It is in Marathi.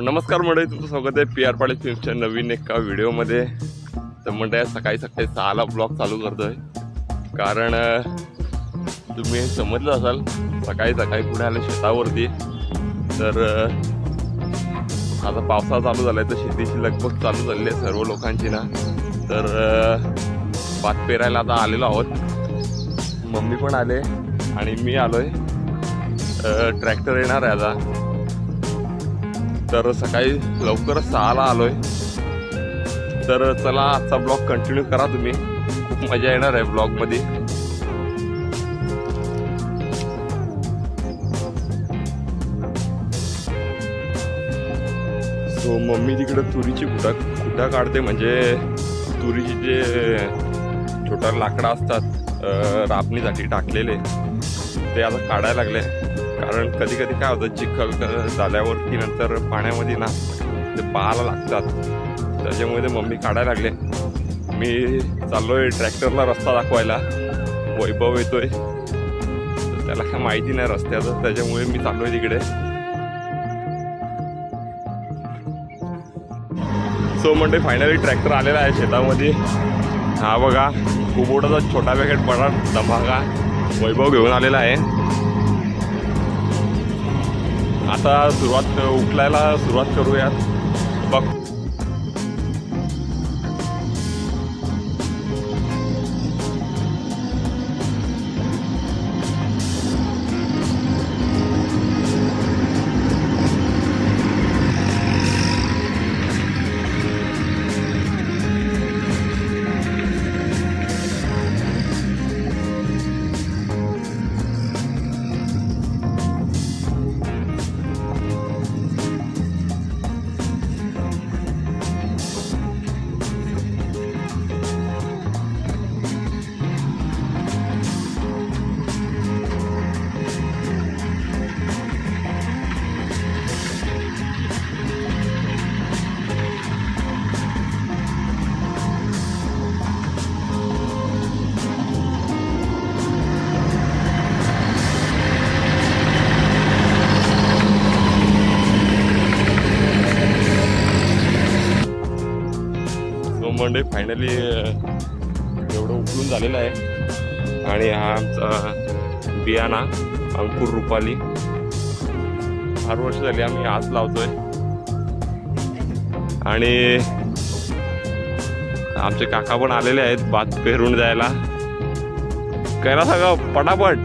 नमस्कार मंडळी, तुमचं स्वागत आहे पी आर पाटील फिल्मच्या नवीन एका व्हिडिओमध्ये. तर मंडळी सकाळी 6ला ब्लॉग चालू करतोय, कारण तुम्ही समजलं असाल सकाळी पुढे आले शेतावरती. तर आता पावसाळा चालू झालाय, तर शेतीची लगबग चालू झाली आहे सर्व लोकांची ना. तर भात पेरायला आता आलेलो आहोत. मम्मी पण आले आणि मी आलोय. ट्रॅक्टर येणार आहे आता. तर सकाळी लवकरच 6ला आलोय. तर चला आजचा ब्लॉग कंटिन्यू करा तुम्ही, खूप मजा येणार आहे ब्लॉगमध्ये. मम्मी तिकडे तुरीची कुटा काढते, म्हणजे तुरीची जे छोटा लाकडं असतात रापणीसाठी टाकलेले ते आता काढायला लागले. कारण कधी कधी काय होतं, चिखल झाल्यावरती नंतर पाण्यामध्ये ना ते पाहायला लागतात, त्याच्यामुळे ते मम्मी काढायला लागले. मी चाललोय ट्रॅक्टरला रस्ता दाखवायला. वैभव येतोय, त्याला काय माहिती नाही रस्त्याचं, त्याच्यामुळे मी चाललोय तिकडे. म्हणजे फायनली ट्रॅक्टर आलेला आहे शेतामध्ये. हा बघा, खूप मोठा छोटा पॅकेट पडा धमाका वैभव घेऊन आलेला आहे. आता उकलायला सुरुवात करूयात. बघ मंडे फायनली एवढं उकळून झालेलं आहे. आणि हा आमचा बियाणा अंकुर रुपाली 4 वर्ष झाली आम्ही आज लावतोय. आणि आमचे काका पण आलेले आहेत भात पेरून जायला. कैलास सगळं पटापट.